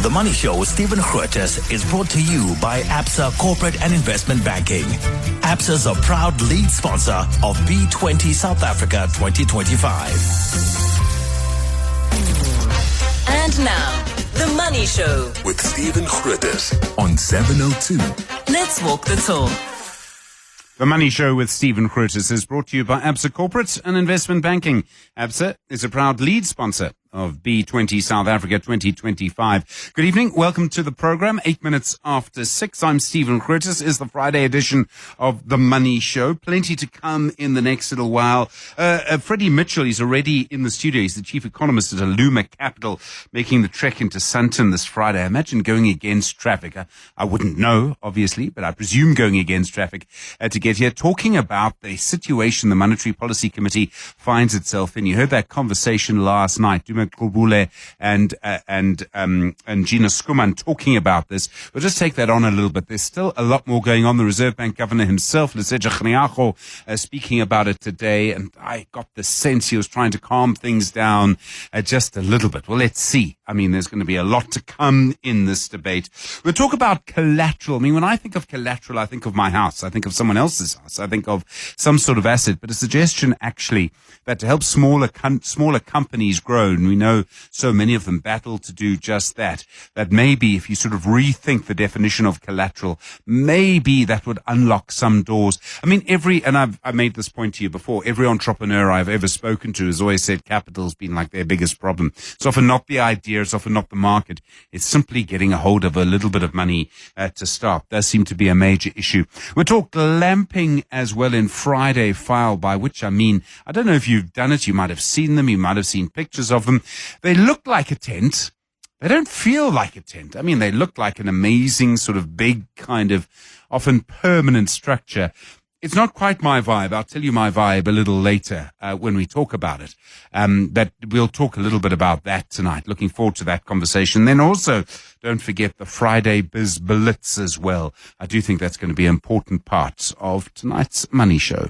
The Money Show with Stephen Grootes is brought to you by Absa Corporate and Investment Banking. Absa is a proud lead sponsor of B20 South Africa 2025. And now, The Money Show with Stephen Grootes on 702. Let's walk the talk. The Money Show with Stephen Grootes is brought to you by Absa Corporate and Investment Banking. Absa is a proud lead sponsor of B20 South Africa 2025. Good evening. Welcome to the program. 8 minutes after 6. I'm Stephen Grootes. Is the Friday edition of The Money Show. Plenty to come in the next little while. Freddie Mitchell is already in the studio. He's the chief economist at Aluma Capital, making the trek into Sandton this Friday. I imagine going against traffic. I wouldn't know, obviously, but I presume going against traffic to get here. Talking about the situation the Monetary Policy Committee finds itself in. You heard that conversation last night. Aluma and Gina Skuman talking about this. We'll just take that on a little bit. There's still a lot more going on. The Reserve Bank Governor himself, speaking about it today, and I got the sense he was trying to calm things down just a little bit. Well, let's see. I mean, there's going to be a lot to come in this debate. We'll talk about collateral. I mean, when I think of collateral, I think of my house. I think of someone else's house. I think of some sort of asset. But a suggestion, actually, that to help smaller companies grow, and we know so many of them battle to do just that, that maybe if you sort of rethink the definition of collateral, maybe that would unlock some doors. I mean, I made this point to you before, every entrepreneur I've ever spoken to has always said capital's been like their biggest problem. It's often not the idea, it's often not the market. It's simply getting a hold of a little bit of money to start. Does seem to be a major issue. We'll talk glamping as well in Friday File, by which I mean, I don't know if you've done it, you might have seen them, you might have seen pictures of them. They look like a tent. They don't feel like a tent. I mean, they look like an amazing sort of big kind of often permanent structure. It's not quite my vibe. I'll tell you my vibe a little later when we talk about it. But we'll talk a little bit about that tonight. Looking forward to that conversation. Then also, don't forget the Friday Biz Blitz as well. I do think that's going to be an important part of tonight's Money Show.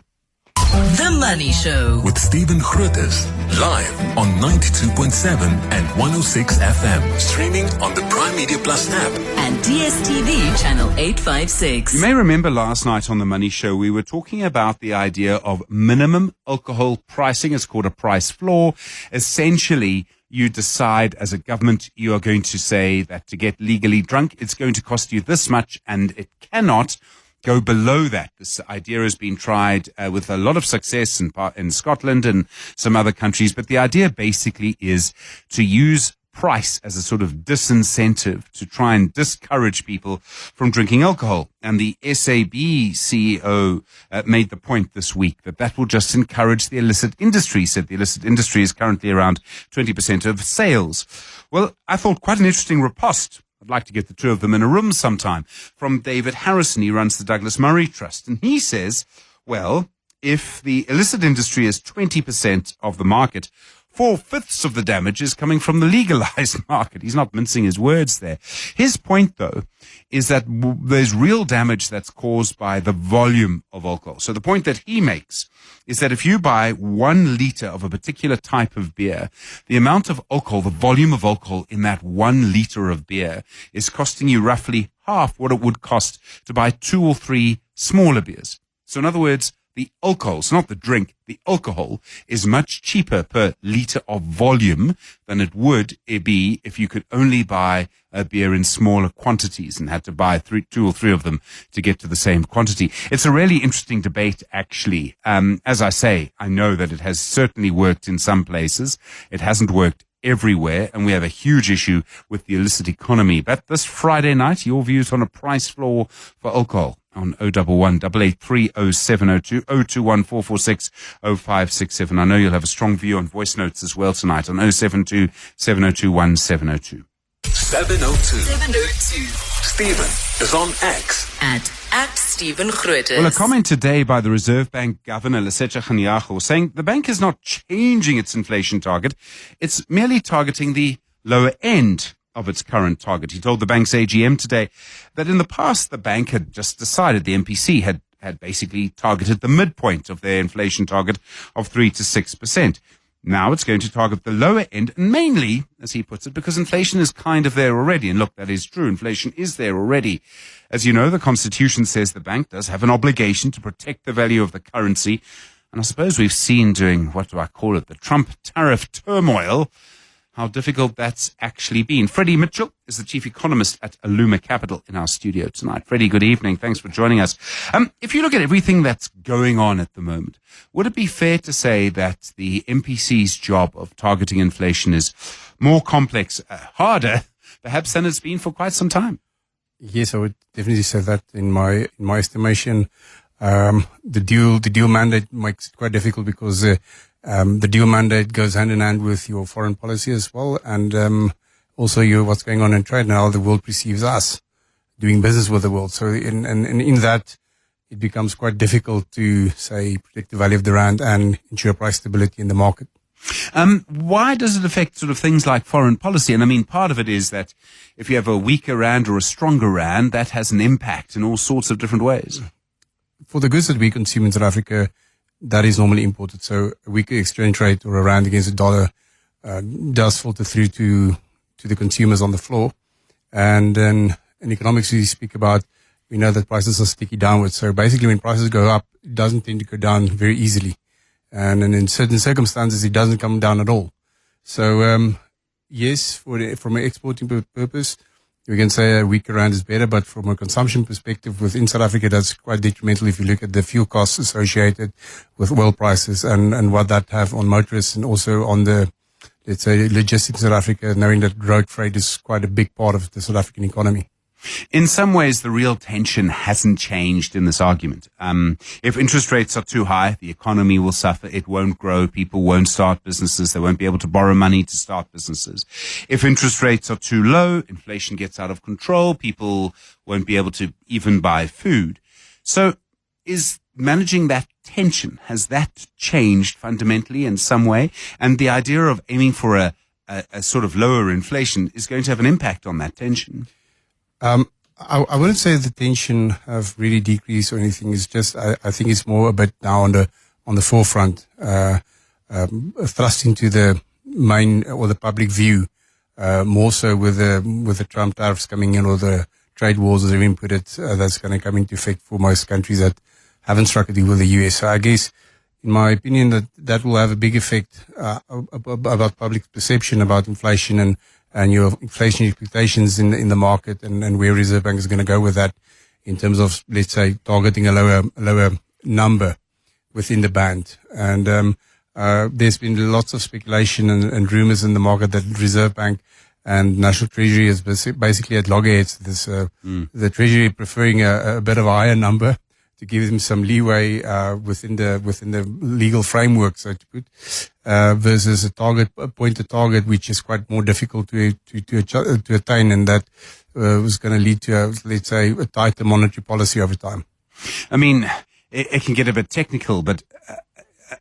The Money Show with Stephen Grootes, live on 92.7 and 106 FM, streaming on the Prime Media Plus app and DSTV channel 856. You may remember last night on The Money Show, we were talking about the idea of minimum alcohol pricing. It's called a price floor. Essentially, you decide as a government, you are going to say that to get legally drunk, it's going to cost you this much, and it cannot go below that. This idea has been tried with a lot of success in Scotland and some other countries. But the idea basically is to use price as a sort of disincentive to try and discourage people from drinking alcohol. And the SARB CEO made the point this week that will just encourage the illicit industry. He said the illicit industry is currently around 20% of sales. Well, I thought quite an interesting riposte. I'd like to get the two of them in a room sometime. From David Harrison, he runs the Douglas Murray Trust. And he says, well, if the illicit industry is 20% of the market, 4/5 of the damage is coming from the legalized market. He's not mincing his words there. His point, though, is that there's real damage that's caused by the volume of alcohol. So the point that he makes is that if you buy 1 liter of a particular type of beer, the amount of alcohol, the volume of alcohol in that 1 liter of beer is costing you roughly half what it would cost to buy 2 or 3 smaller beers. So in other words, the alcohol, it's not the drink, the alcohol is much cheaper per liter of volume than it would be if you could only buy a beer in smaller quantities and had to buy 2 or 3 of them to get to the same quantity. It's a really interesting debate, actually. As I say, I know that it has certainly worked in some places. It hasn't worked everywhere, and we have a huge issue with the illicit economy. But this Friday night, your views on a price floor for alcohol on 011 883 0702 021 446 0567. I know you'll have a strong view on voice notes as well tonight on 072 702 1702. 702. Stephen is on X at Stephen Grootes. Well, a comment today by the Reserve Bank Governor Lesetja Kganyago saying the bank is not changing its inflation target. It's merely targeting the lower end of its current target. He told the bank's AGM today that in the past the bank had just decided, the MPC had basically targeted the midpoint of their inflation target of 3 to 6%. Now it's going to target the lower end, and mainly, as he puts it, because inflation is kind of there already. And look, that is true. Inflation is there already. As you know, the Constitution says the bank does have an obligation to protect the value of the currency. And I suppose we've seen during, what do I call it, the Trump tariff turmoil, how difficult that's actually been. Freddie Mitchell is the chief economist at Aluma Capital in our studio tonight. Freddie, good evening. Thanks for joining us. If you look at everything that's going on at the moment, would it be fair to say that the MPC's job of targeting inflation is more complex, harder, perhaps, than it's been for quite some time? Yes, I would definitely say that in my estimation. The dual mandate makes it quite difficult because the dual mandate goes hand in hand with your foreign policy as well, and also what's going on in trade and how the world perceives us doing business with the world. So in that, it becomes quite difficult to, say, protect the value of the rand and ensure price stability in the market. Why does it affect sort of things like foreign policy? And I mean, part of it is that if you have a weaker rand or a stronger rand, that has an impact in all sorts of different ways. For the goods that we consume in South Africa, that is normally imported. So a weaker exchange rate or a rand against the dollar does filter through to the consumers on the floor. And then in economics, we speak about, we know that prices are sticky downwards. So basically when prices go up, it doesn't tend to go down very easily. And in certain circumstances, it doesn't come down at all. So, yes, from an exporting purpose, we can say a weaker rand is better, but from a consumption perspective within South Africa, that's quite detrimental if you look at the fuel costs associated with oil prices and what that have on motorists and also on the, let's say, logistics in South Africa, knowing that road freight is quite a big part of the South African economy. In some ways, the real tension hasn't changed in this argument. If interest rates are too high, the economy will suffer. It won't grow. People won't start businesses. They won't be able to borrow money to start businesses. If interest rates are too low, inflation gets out of control. People won't be able to even buy food. So is managing that tension, has that changed fundamentally in some way? And the idea of aiming for a sort of lower inflation is going to have an impact on that tension. I wouldn't say the tension have really decreased or anything. It's just, I think it's more a bit now on the forefront, thrust into the main or the public view, more so with the Trump tariffs coming in or the trade wars, as everyone put it, that's going to come into effect for most countries that haven't struck a deal with the US. So I guess, in my opinion, that will have a big effect, about public perception about inflation and your inflation expectations in the market and where Reserve Bank is going to go with that in terms of, let's say, targeting a lower number within the band. And there's been lots of speculation and rumors in the market that Reserve Bank and National Treasury is basically at loggerheads. The Treasury preferring a bit of a higher number to give them some leeway within the legal framework, so to put, versus a pointed target, which is quite more difficult to attain, and that was going to lead to, let's say, a tighter monetary policy over time. I mean, it can get a bit technical, but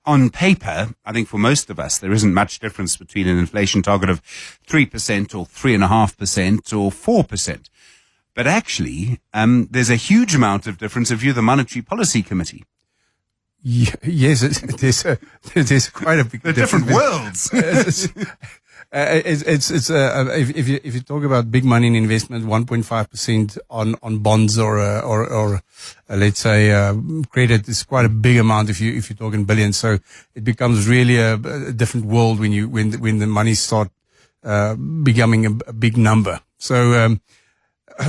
on paper, I think for most of us, there isn't much difference between an inflation target of 3% or 3.5% or 4%. But actually, there's a huge amount of difference if you're the Monetary Policy Committee. Yes, there's quite a big different worlds. If you talk about big money in investment, 1.5% on bonds or let's say credit is quite a big amount if you're talking billions. So it becomes really a different world when the money start becoming a big number. So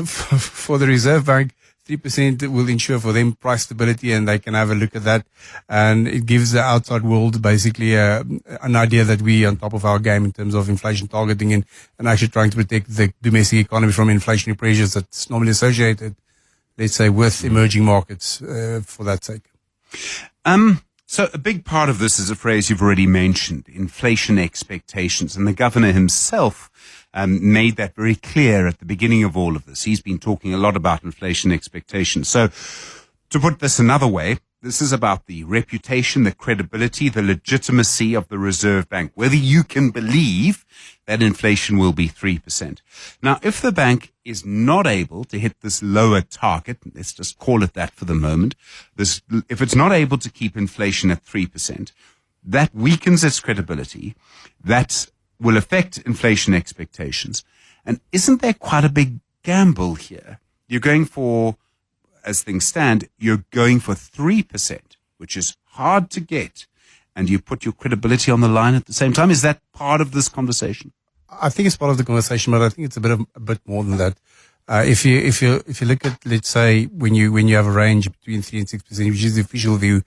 for the Reserve Bank, 3% will ensure for them price stability, and they can have a look at that. And it gives the outside world basically an idea that we are on top of our game in terms of inflation targeting and actually trying to protect the domestic economy from inflationary pressures that's normally associated, let's say, with emerging markets for that sake. So a big part of this is a phrase you've already mentioned, inflation expectations. And the governor himself made that very clear at the beginning of all of this. He's been talking a lot about inflation expectations. So to put this another way, this is about the reputation, the credibility, the legitimacy of the Reserve Bank, whether you can believe that inflation will be 3%. Now, if the bank is not able to hit this lower target, let's just call it that for the moment, if it's not able to keep inflation at 3%, that weakens its credibility. That will affect inflation expectations. And isn't there quite a big gamble here? You're going for, as things stand, you're going for 3%, which is hard to get, and you put your credibility on the line at the same time. Is that part of this conversation? I think it's part of the conversation, but I think it's a bit more than that. If you look at, let's say, when you have a range between 3 and 6%, which is the official view,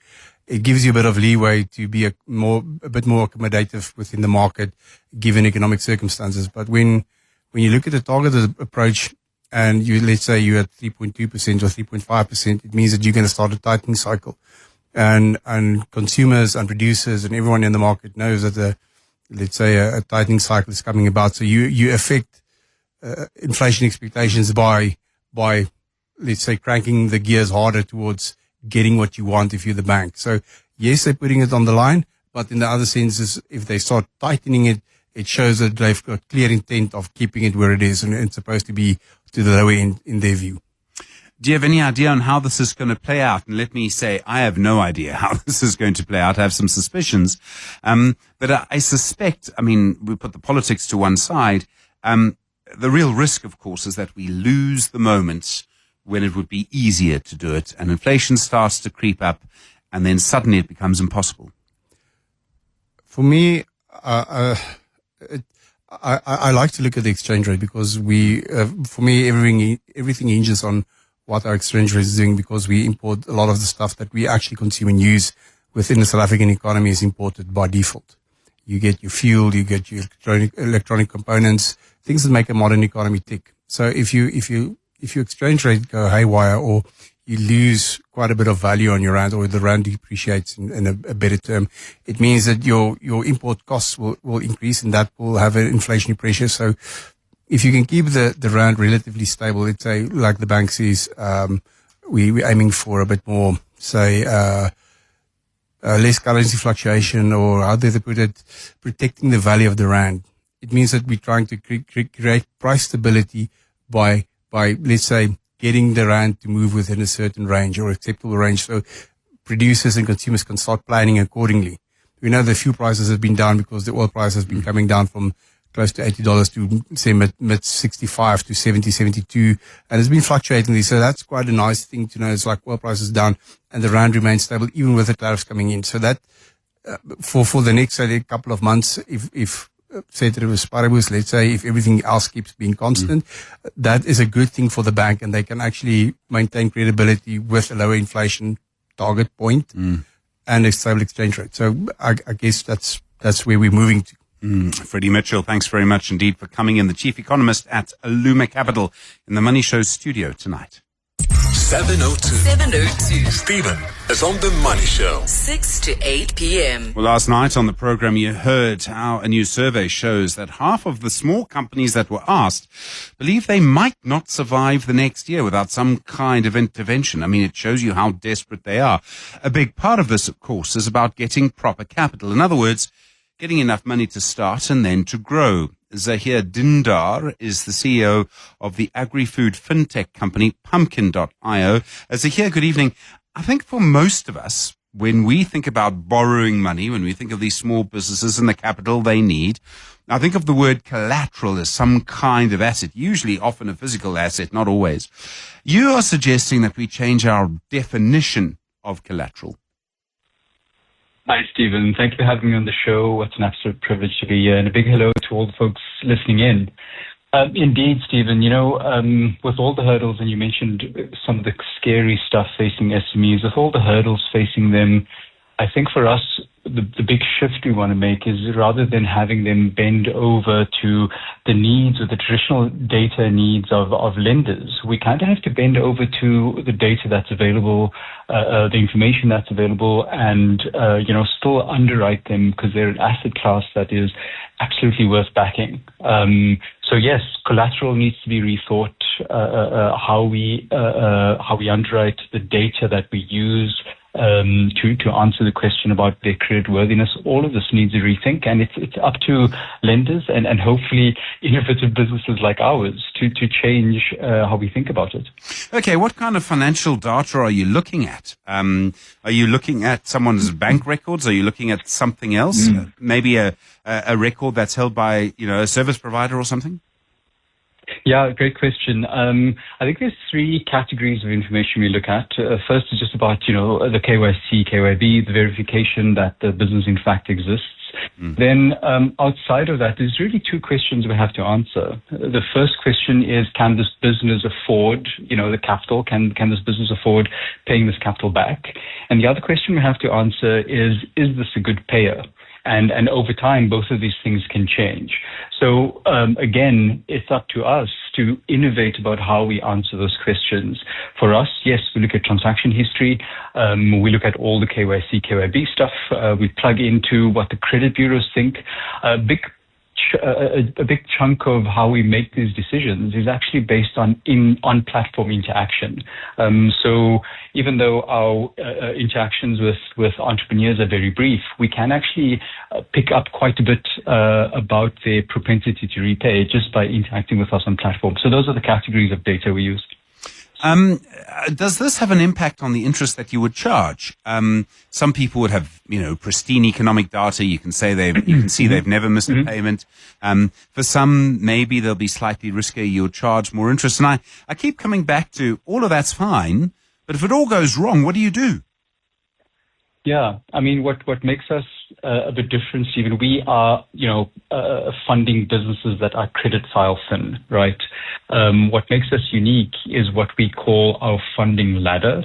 it gives you a bit of leeway to be a bit more accommodative within the market, given economic circumstances. But when you look at the targeted approach, and let's say you're at 3.2% or 3.5%, it means that you're going to start a tightening cycle. And consumers and producers and everyone in the market knows that let's say a tightening cycle is coming about. So you affect inflation expectations by let's say cranking the gears harder towards getting what you want if you're the bank. So yes, they're putting it on the line, but in the other senses, if they start tightening it, it shows that they've got clear intent of keeping it where it is, and it's supposed to be to the lower end in their view. Do you have any idea on how this is going to play out? And let me say, I have no idea how this is going to play out. I have some suspicions. But I suspect, I mean, we put the politics to one side. The real risk, of course, is that we lose the moment when it would be easier to do it, and inflation starts to creep up, and then suddenly it becomes impossible. For me, I like to look at the exchange rate because for me, everything hinges on what our exchange rate is doing, because we import a lot of the stuff that we actually consume and use within the South African economy is imported by default. You get your fuel, you get your electronic components, things that make a modern economy tick. So if your exchange rate go haywire, or you lose quite a bit of value on your rand, or the rand depreciates in a better term, it means that your import costs will increase, and that will have an inflationary pressure. So if you can keep the rand relatively stable, let's say like the bank says, we're aiming for a bit more, say, less currency fluctuation, or how do they put it, protecting the value of the rand. It means that we're trying to create price stability by let's say getting the rand to move within a certain range or acceptable range, so producers and consumers can start planning accordingly. We know the fuel prices have been down because the oil price has been coming down from close to $80 to say mid 65 to 70, 72, and it's been fluctuating. So that's quite a nice thing to know. It's like oil prices down and the rand remains stable even with the tariffs coming in. So that for the next couple of months, if ceteris paribus, let's say, if everything else keeps being constant, that is a good thing for the bank, and they can actually maintain credibility with a lower inflation target point and a stable exchange rate. So I guess that's where we're moving to. Freddie Mitchell, thanks very much indeed for coming in, the chief economist at Aluma Capital in the Money Show studio tonight. 7:02. Stephen is on the Money Show. 6 to 8 p.m. Well, last night on the program, you heard how a new survey shows that half of the small companies that were asked believe they might not survive the next year without some kind of intervention. I mean, it shows you how desperate they are. A big part of this, of course, is about getting proper capital. In other words, getting enough money to start and then to grow. Zahir Dindar is the CEO of the agri-food fintech company Pumpkin.io. Zahir, good evening. I think for most of us, when we think about borrowing money, when we think of these small businesses and the capital they need, I think of the word collateral as some kind of asset, usually often a physical asset, not always. You are suggesting that we change our definition of collateral. Hi, Stephen. Thank you for having me on the show. It's an absolute privilege to be here, and a big hello to all the folks listening in. Indeed, Stephen, with all the hurdles, and you mentioned some of the scary stuff facing SMEs, with all the hurdles facing them, I think for us, the big shift we want to make is, rather than having them bend over to the needs or the traditional data needs of lenders, we kind of have to bend over to the data that's available, the information that's available, and still underwrite them, because they're an asset class that is absolutely worth backing. So yes, collateral needs to be rethought. How we underwrite the data that we use. to answer the question about their credit worthiness. All of this needs a rethink, and it's up to lenders and hopefully innovative businesses like ours to change how we think about it. Okay, what kind of financial data are you looking at? Are you looking at someone's bank records? Are you looking at something else? Maybe a record that's held by, a service provider or something? Yeah, great question. I think there's three categories of information we look at. First is just about, the KYC, KYB, the verification that the business in fact exists. Then outside of that, there's really two questions we have to answer. The first question is, can this business afford, the capital? Can this business afford paying this capital back? And the other question we have to answer is this a good payer? And over time, both of these things can change. So again, it's up to us to innovate about how we answer those questions. For us, yes, we look at transaction history. We look at all the KYC, KYB stuff. We plug into what the credit bureaus think. A big chunk of how we make these decisions is actually based on platform interaction. So even though our interactions with entrepreneurs are very brief, we can actually pick up quite a bit about their propensity to repay just by interacting with us on platform. So those are the categories of data we use. Does this have an impact on the interest that you would charge? Some people would have, pristine economic data. You can see they've never missed a payment. For some, maybe they'll be slightly riskier. You'll charge more interest. And I keep coming back to all of that's fine, but if it all goes wrong, what do you do? Yeah, I mean, what makes us a bit different, Stephen, we are, funding businesses that are credit file thin, right? What makes us unique is what we call our funding ladder.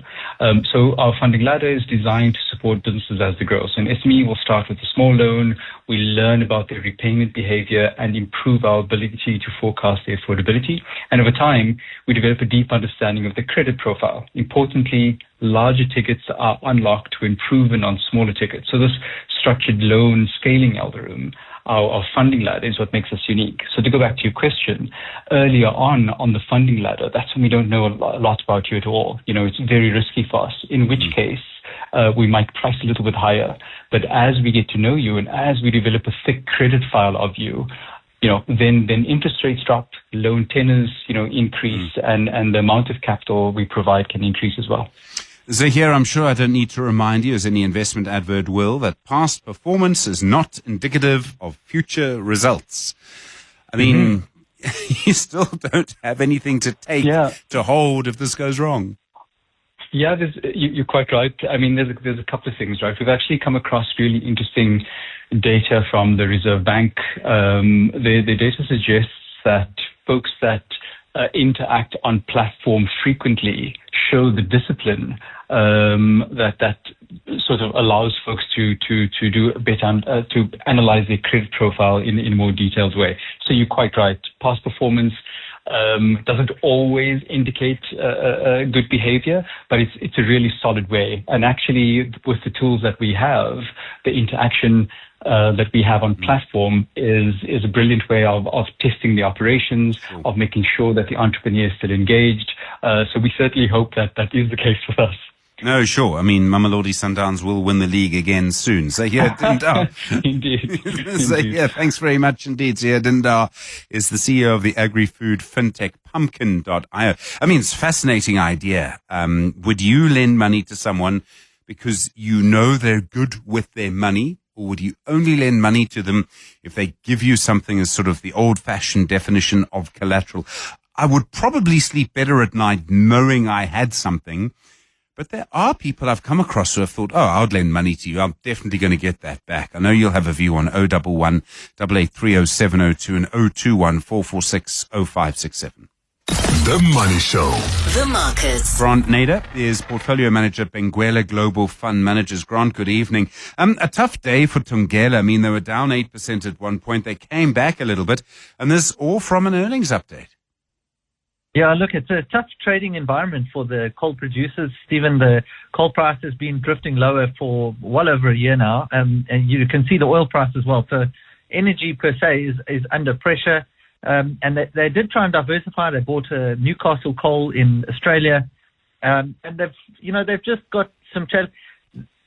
So our funding ladder is designed to support businesses as they grow. So an SME will start with a small loan. We learn about their repayment behavior and improve our ability to forecast their affordability. And over time, we develop a deep understanding of the credit profile. Importantly, larger tickets are unlocked to improvement on smaller tickets. So this structured loan scaling algorithm, our funding ladder, is what makes us unique. So to go back to your question, earlier on the funding ladder, that's when we don't know a lot about you at all. It's very risky for us, in which case we might price a little bit higher. But as we get to know you and as we develop a thick credit file of you, then interest rates drop, loan tenors, increase, and the amount of capital we provide can increase as well. So here, I'm sure I don't need to remind you, as any investment advert will, that past performance is not indicative of future results. I mean, you still don't have anything to take, to hold if this goes wrong. Yeah, you're quite right. I mean, there's a couple of things, right? We've actually come across really interesting data from the Reserve Bank. The data suggests that folks that interact on platform frequently show the discipline that sort of allows folks to do a bit to analyze their credit profile in a more detailed way. So you're quite right. Past performance doesn't always indicate good behavior, but it's a really solid way. And actually, with the tools that we have, the interaction that we have on platform is a brilliant way of testing the operations, of making sure that the entrepreneur is still engaged. So we certainly hope that is the case with us. No, sure. I mean, Mamelodi Sundowns will win the league again soon. So here, Dindar. Indeed. So yeah, thanks very much indeed. So here, Dindar is the CEO of the agri-food fintech Pumpkin.io. I mean, it's a fascinating idea. Would you lend money to someone because you know they're good with their money? Or would you only lend money to them if they give you something as sort of the old-fashioned definition of collateral? I would probably sleep better at night knowing I had something. But there are people I've come across who have thought, I would lend money to you. I'm definitely going to get that back. I know you'll have a view on 011 883 0702 and 021 446 0567. The Money Show. The Markets. Grant Nader is Portfolio Manager at Benguela Global Fund Managers. Grant, good evening. A tough day for Thungela. I mean, they were down 8% at one point. They came back a little bit. And this all from an earnings update. Yeah, look, it's a tough trading environment for the coal producers. Stephen, the coal price has been drifting lower for well over a year now, and you can see the oil price as well. So energy per se is under pressure, and they did try and diversify. They bought a Newcastle coal in Australia, and they've just got some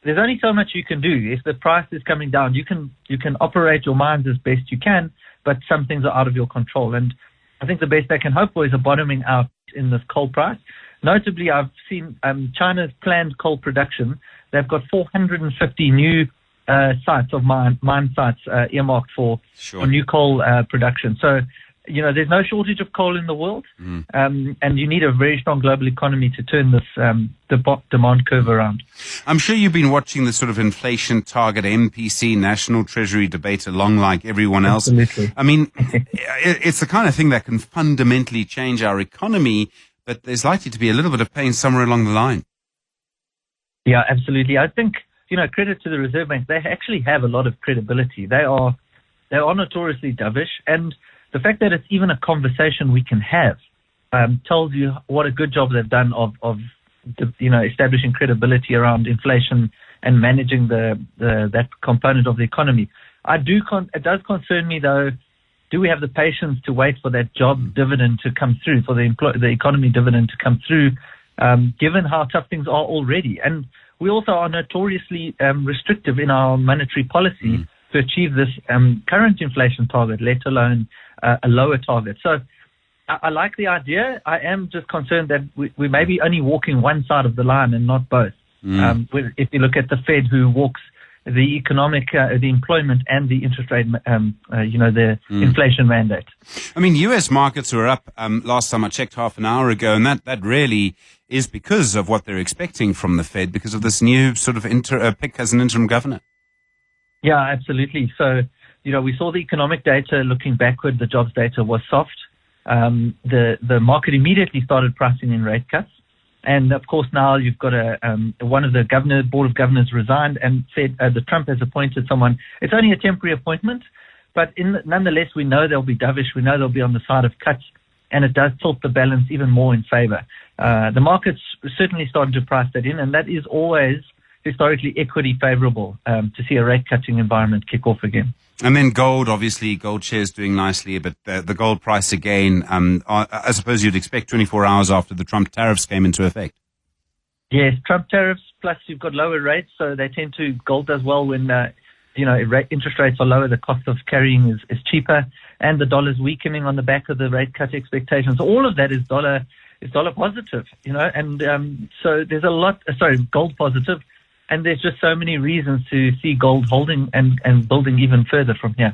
there's only so much you can do. If the price is coming down, you can operate your mines as best you can, but some things are out of your control. And I think the best they can hope for is a bottoming out in this coal price. Notably, I've seen China's planned coal production. They've got 450 new sites of mine sites earmarked for new coal production. So, there's no shortage of coal in the world, and you need a very strong global economy to turn this demand curve around. I'm sure you've been watching the sort of inflation target, MPC, National Treasury debate along like everyone else. Absolutely. I mean, it's the kind of thing that can fundamentally change our economy, but there's likely to be a little bit of pain somewhere along the line. Yeah, absolutely. I think, credit to the Reserve Bank, they actually have a lot of credibility. They are notoriously dovish, and the fact that it's even a conversation we can have tells you what a good job they've done of establishing credibility around inflation and managing that component of the economy. It does concern me, though. Do we have the patience to wait for that job dividend to come through, for the economy dividend to come through, given how tough things are already? And we also are notoriously restrictive in our monetary policy to achieve this current inflation target, let alone a lower target. So I like the idea. I am just concerned that we may be only walking one side of the line and not both. If you look at the Fed, who walks the economic, the employment and the interest rate, the inflation mandate. I mean, U.S. markets were up last time I checked half an hour ago, and that really is because of what they're expecting from the Fed, because of this new sort of pick as an interim governor. Yeah, absolutely. So, we saw the economic data looking backward. The jobs data was soft. The market immediately started pricing in rate cuts. And of course, now you've got one of the board of governors resigned and said that Trump has appointed someone. It's only a temporary appointment, but nonetheless, we know they'll be dovish. We know they'll be on the side of cuts, and it does tilt the balance even more in favor. The market's certainly starting to price that in, and that is always historically equity favorable to see a rate cutting environment kick off again. And then gold, obviously, gold shares doing nicely, but the gold price again, I suppose you'd expect 24 hours after the Trump tariffs came into effect. Yes, Trump tariffs, plus you've got lower rates, so gold does well when, interest rates are lower, the cost of carrying is cheaper, and the dollar's weakening on the back of the rate cut expectations. All of that is dollar positive, and so there's gold positive. And there's just so many reasons to see gold holding and building even further from here.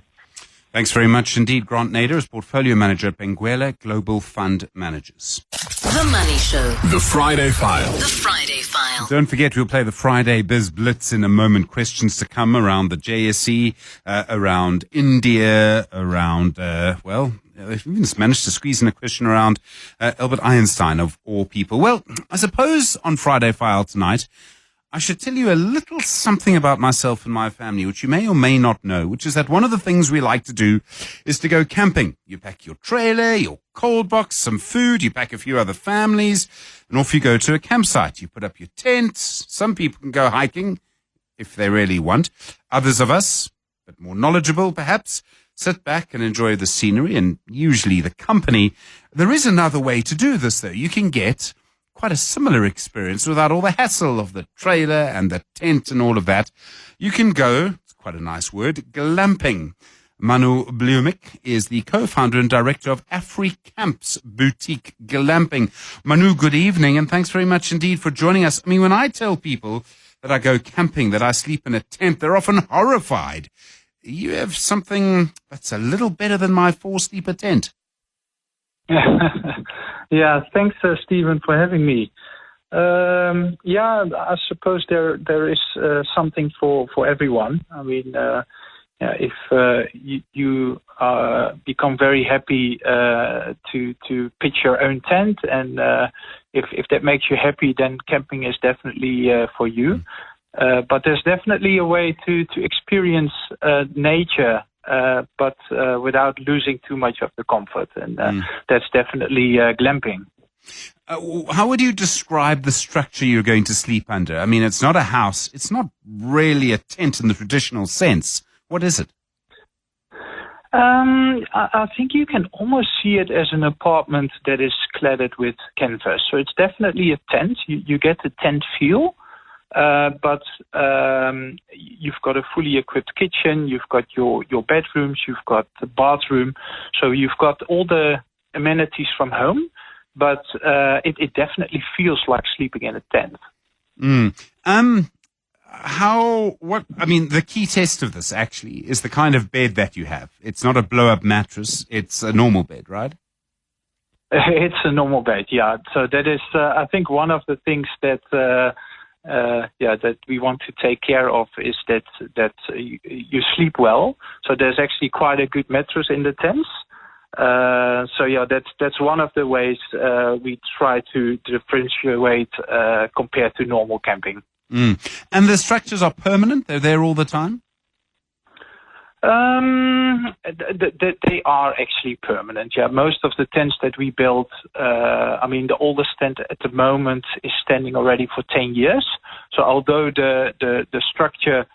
Thanks very much indeed. Grant Nader is Portfolio Manager at Benguela Global Fund Managers. The Money Show. The Friday File. The Friday File. Don't forget, we'll play the Friday Biz Blitz in a moment. Questions to come around the JSE, around India, around, we've even managed to squeeze in a question around Albert Einstein, of all people. Well, I suppose on Friday File tonight, I should tell you a little something about myself and my family, which you may or may not know, which is that one of the things we like to do is to go camping. You pack your trailer, your cold box, some food, you pack a few other families, and off you go to a campsite. You put up your tent. Some people can go hiking if they really want. Others of us, a bit more knowledgeable perhaps, sit back and enjoy the scenery and usually the company. There is another way to do this, though. You can get quite a similar experience without all the hassle of the trailer and the tent and all of that. You can go, it's quite a nice word, glamping. Manou Bleumink is the co-founder and director of AfriCamps Boutique Glamping. Manou, good evening, and thanks very much indeed for joining us. I mean, when I tell people that I go camping, that I sleep in a tent, they're often horrified. You have something that's a little better than my 4-sleeper tent. Yeah, thanks, Stephen, for having me. I suppose there is something for everyone. I mean, if you become very happy to pitch your own tent, and if that makes you happy, then camping is definitely for you. But there's definitely a way to experience nature. But without losing too much of the comfort. And that's definitely glamping. How would you describe the structure you're going to sleep under? I mean, it's not a house. It's not really a tent in the traditional sense. What is it? I think you can almost see it as an apartment that is cladded with canvas. So it's definitely a tent. You get the tent feel. but you've got a fully equipped kitchen, you've got your bedrooms, you've got the bathroom, so you've got all the amenities from home, but it definitely feels like sleeping in a tent. The key test of this actually is the kind of bed that you have. It's not a blow-up mattress, it's a normal bed, right? It's a normal bed, yeah. So that is, I think, one of the things that that we want to take care of is that you sleep well. So there's actually quite a good mattress in the tents. That's one of the ways we try to differentiate compared to normal camping. And the structures are permanent? They're there all the time? They are actually permanent. Yeah, most of the tents that we build, the oldest tent at the moment is standing already for 10 years. So although the structure,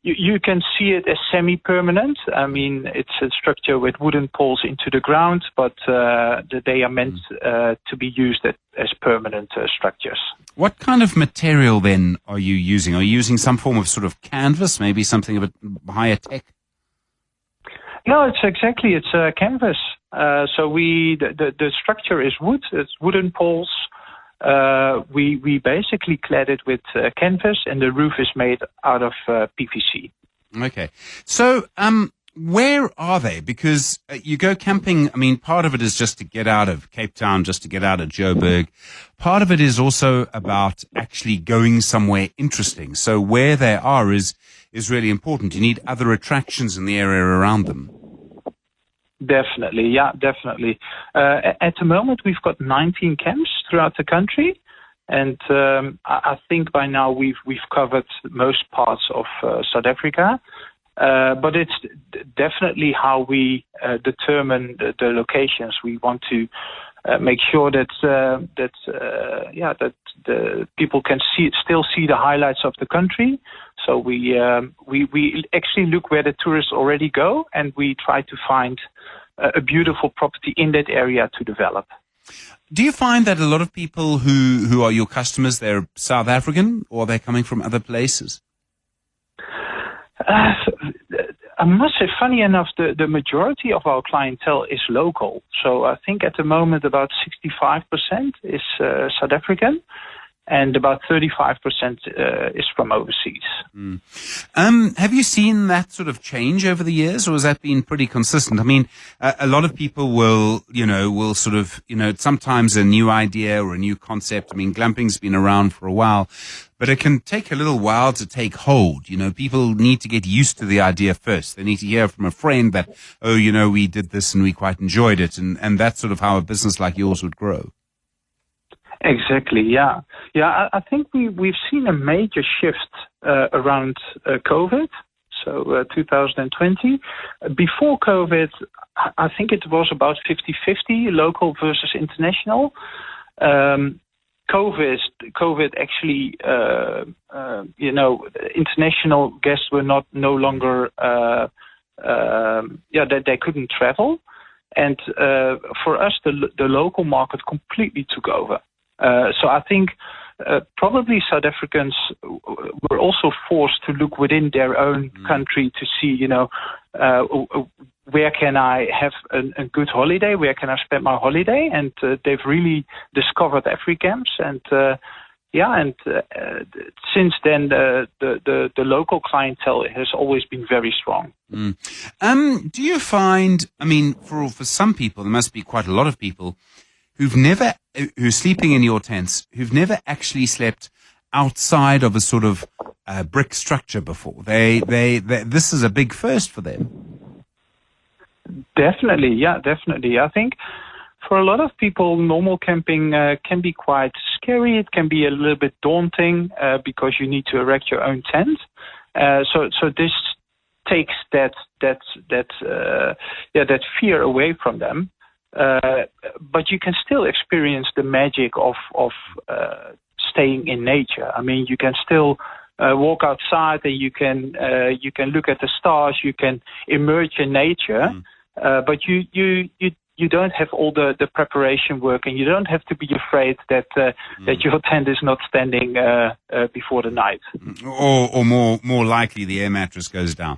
you can see it as semi-permanent. I mean, it's a structure with wooden poles into the ground, but they are meant to be used as permanent structures. What kind of material then are you using? Are you using some form of sort of canvas, maybe something of a higher tech? No, it's canvas. So the structure is wood. It's wooden poles. We basically clad it with canvas, and the roof is made out of PVC. Okay. So, where are they? Because you go camping, I mean, part of it is just to get out of Cape Town, just to get out of Joburg. Part of it is also about actually going somewhere interesting. So where they are is really important. You need other attractions in the area around them. Definitely, yeah, definitely. At the moment, we've got 19 camps throughout the country, and I think by now we've covered most parts of South Africa. But it's definitely how we determine the locations. We want to make sure that the people can still see the highlights of the country. So we actually look where the tourists already go, and we try to find a beautiful property in that area to develop. Do you find that a lot of people who are your customers, they're South African, or they're coming from other places? I must say, funny enough, the majority of our clientele is local. So I think at the moment about 65% is South African, and about 35% is from overseas. Have you seen that sort of change over the years, or has that been pretty consistent? I mean, a lot of people will sort of, sometimes a new idea or a new concept. I mean, glamping's been around for a while, but it can take a little while to take hold. People need to get used to the idea first. They need to hear from a friend that, we did this and we quite enjoyed it. And that's sort of how a business like yours would grow. Exactly, yeah. Yeah, I think we've seen a major shift around COVID, so 2020. Before COVID, I think it was about 50-50, local versus international. COVID actually, international guests were no longer, they couldn't travel. And for us, the local market completely took over. So I think probably South Africans were also forced to look within their own country to see, where can I have a good holiday? Where can I spend my holiday? And they've really discovered AfriCamps. And since then, the local clientele has always been very strong. Do you find, I mean, for some people, there must be quite a lot of people who's sleeping in your tents, who've never actually slept outside of a sort of brick structure before. This is a big first for them. Definitely, yeah, definitely. I think for a lot of people, normal camping can be quite scary. It can be a little bit daunting because you need to erect your own tent. So this takes that fear away from them. But you can still experience the magic of staying in nature. I mean, you can still walk outside, and you can look at the stars. You can immerse in nature, but you you don't have all the preparation work, and you don't have to be afraid that your tent is not standing before the night. Or more likely, the air mattress goes down.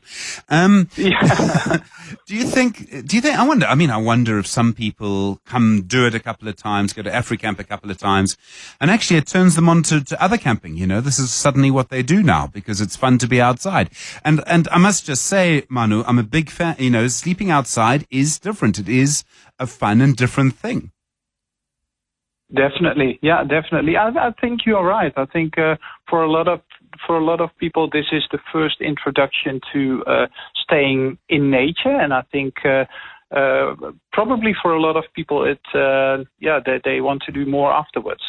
Do you think? I wonder if some people do it a couple of times, go to AfriCamp a couple of times, and actually it turns them on to other camping. This is suddenly what they do now because it's fun to be outside. And I must just say, Manou, I'm a big fan. Sleeping outside is different. It is a fun and different thing. Definitely, yeah, definitely. I think you're right. I think for a lot of people, this is the first introduction to staying in nature, and I think probably for a lot of people, they want to do more afterwards.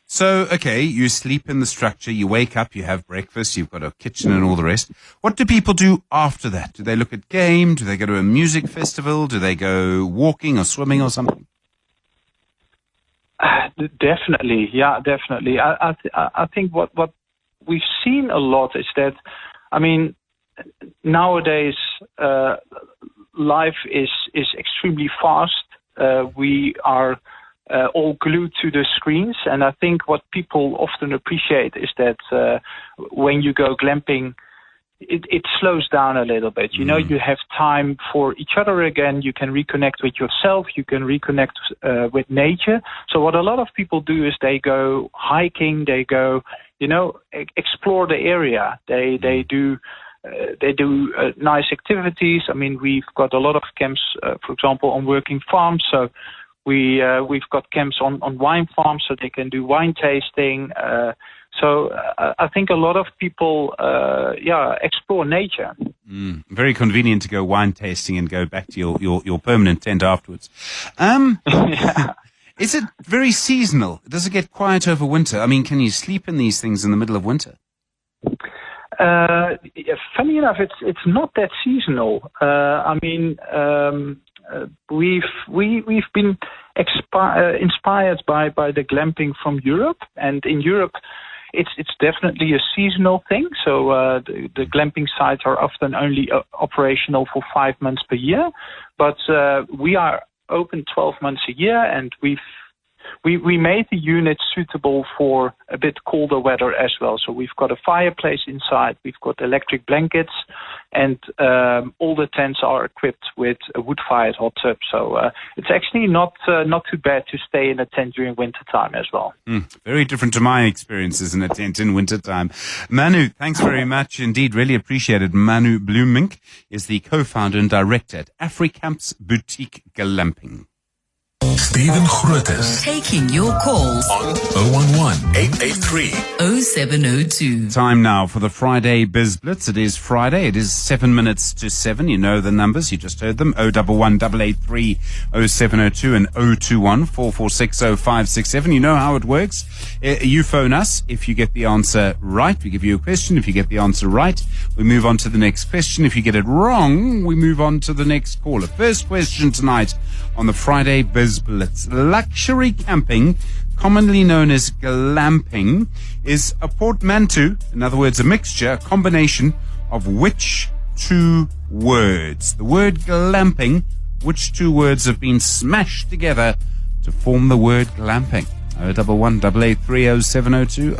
So, okay, you sleep in the structure, you wake up, you have breakfast, you've got a kitchen and all the rest. What do people do after that? Do they look at game? Do they go to a music festival? Do they go walking or swimming or something? Definitely, yeah, definitely. I think what we've seen a lot is that, nowadays life is extremely fast. We are all glued to the screens, and I think what people often appreciate is that when you go glamping, it slows down a little bit. You have time for each other again. You can reconnect with yourself. You can reconnect with nature. So what a lot of people do is they go hiking. They go, explore the area. They do nice activities. We've got a lot of camps, for example, on working farms. So we've got camps on wine farms, so they can do wine tasting. So I think a lot of people, explore nature. Very convenient to go wine tasting and go back to your permanent tent afterwards. Is it very seasonal? Does it get quiet over winter? Can you sleep in these things in the middle of winter? Funny enough, it's not that seasonal. We've been inspired by the glamping from Europe, and in Europe, it's definitely a seasonal thing. So the glamping sites are often only operational for 5 months per year, but we are open 12 months a year, and we made the unit suitable for a bit colder weather as well. So we've got a fireplace inside, we've got electric blankets, and all the tents are equipped with a wood-fired hot tub. So it's actually not too bad to stay in a tent during wintertime as well. Very different to my experiences in a tent in wintertime. Manou, thanks very much indeed. Really appreciate it. Manou Bleumink is the co-founder and director at AfriCamps Boutique Glamping. Stephen Grootes. Taking your calls On 011-883-0702. Time now for the Friday Biz Blitz. It is Friday. It is 7 minutes to 7. You know the numbers. You just heard them. 011-883-0702 and 021-446-0567. You know how it works. You phone us if you get the answer right. We give you a question. If you get the answer right, we move on to the next question. If you get it wrong, we move on to the next caller. First question tonight on the Friday Biz Blitz. Luxury camping, commonly known as glamping, is a portmanteau, in other words, a mixture, a combination of which two words? The word glamping, which two words have been smashed together to form the word glamping? 011-883-0702,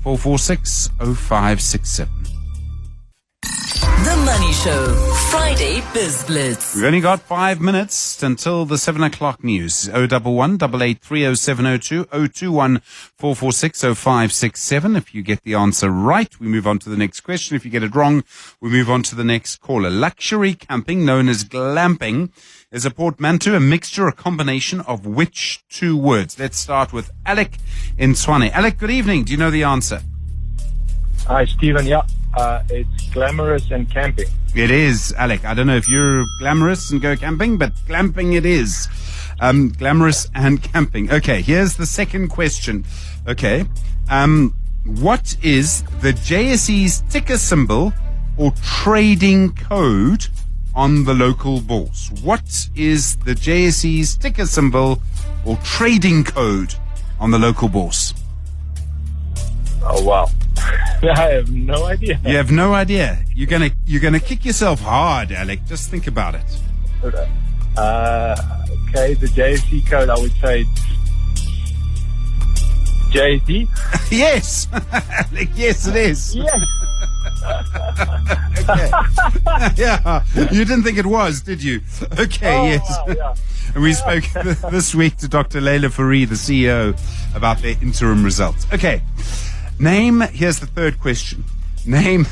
021-446-0567. The Money Show, Friday Biz Blitz. We've only got 5 minutes until the 7 o'clock news. 011-883-0702, 021-446-0567. If you get the answer right, we move on to the next question. If you get it wrong, we move on to the next caller. Luxury camping, known as glamping, is a portmanteau, a mixture, a combination of which two words? Let's start with Alec in Tshwane. Alec, good evening. Do you know the answer? Hi, Stephen. Yeah. It's glamorous and camping. It is, Alec. I don't know if you're glamorous and go camping, but glamping it is. Glamorous and camping. Okay, here's the second question. Okay. What is the JSE's ticker symbol or trading code on the local bourse? What is the JSE's ticker symbol or trading code on the local bourse? Oh, wow. I have no idea. You have no idea. You're gonna kick yourself hard, Alec. Just think about it. Okay. Okay, the JSE code, I would say JSE. Yes. Yes, it is. Yes. Okay. Yeah. You didn't think it was, did you? Okay, yes. Wow, yeah. And we spoke this week to Dr. Leila Fourie, the CEO, about their interim results. Okay. Here's the third question. Name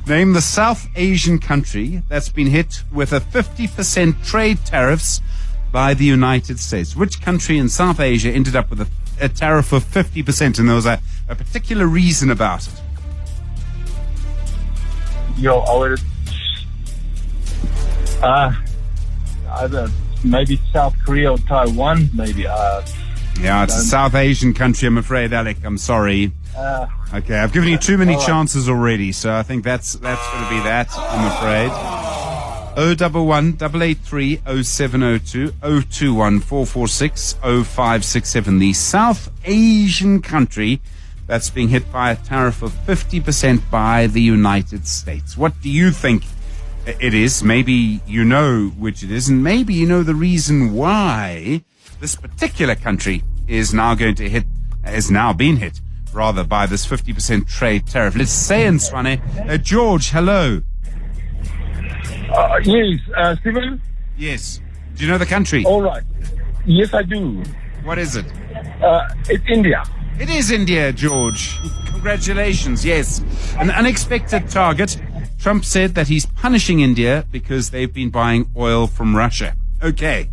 the South Asian country that's been hit with a 50% trade tariffs by the United States. Which country in South Asia ended up with a tariff of 50%, and there was a particular reason about it? Yo, I would. Either maybe South Korea or Taiwan, maybe. Yeah, it's a South Asian country, I'm afraid, Alec. I'm sorry. Okay, I've given you too many chances already, so I think that's going to be that, I'm afraid. 011-883-0702, 021-446-0567. The South Asian country that's being hit by a tariff of 50% by the United States. What do you think it is? Maybe you know which it is, and maybe you know the reason why this particular country is now been hit, rather, by this 50% trade tariff. Let's say in Swane. George, hello. Yes, Stephen? Yes. Do you know the country? All right. Yes, I do. What is it? It's India. It is India, George. Congratulations, yes. An unexpected target. Trump said that he's punishing India because they've been buying oil from Russia. Okay.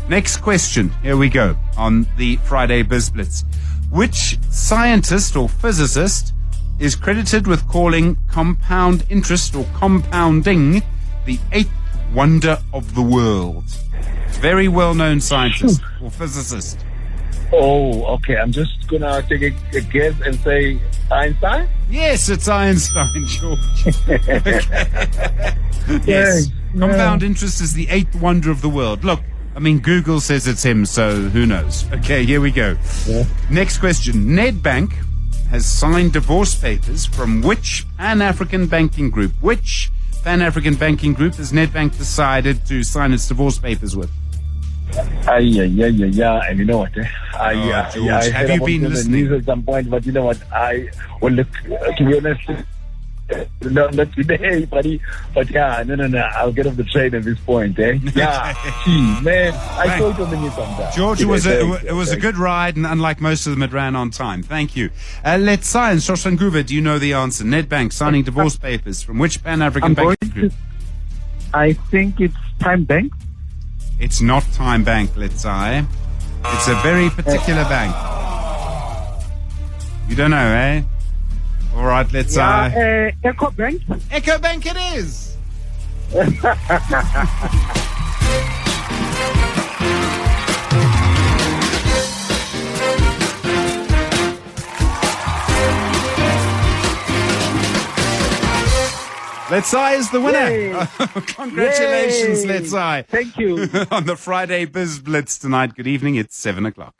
Next question. Here we go on the Friday Biz Blitz. Which scientist or physicist is credited with calling compound interest or compounding the eighth wonder of the world? Very well-known scientist or physicist. Oh, okay. I'm just going to take a guess and say Einstein? Yes, it's Einstein, George. Yes. Compound interest is the eighth wonder of the world. Look, I mean, Google says it's him, so who knows? Okay, here we go. Yeah. Next question. Nedbank has signed divorce papers from which Pan-African banking group? Which Pan-African banking group has Nedbank decided to sign its divorce papers with? And you know what? George, have you been listening? News at some point, but you know what? To be honest, not today, buddy. But no. I'll get off the train at this point, eh? Yeah, man. I saw it on the news sometime. George, it was a good ride, and unlike most of them, it ran on time. Thank you. Let's science. Shoshanguva, do you know the answer? Nedbank signing divorce papers from which Pan-African banking group? I think it's Time Bank. It's not Time Bank, let's say. It's a very particular bank. You don't know, eh? All right, let's Eco Bank. Eco Bank it is. Let's Eye is the winner. Congratulations, Let's Eye. Thank you. On the Friday Biz Blitz tonight. Good evening. It's 7:00.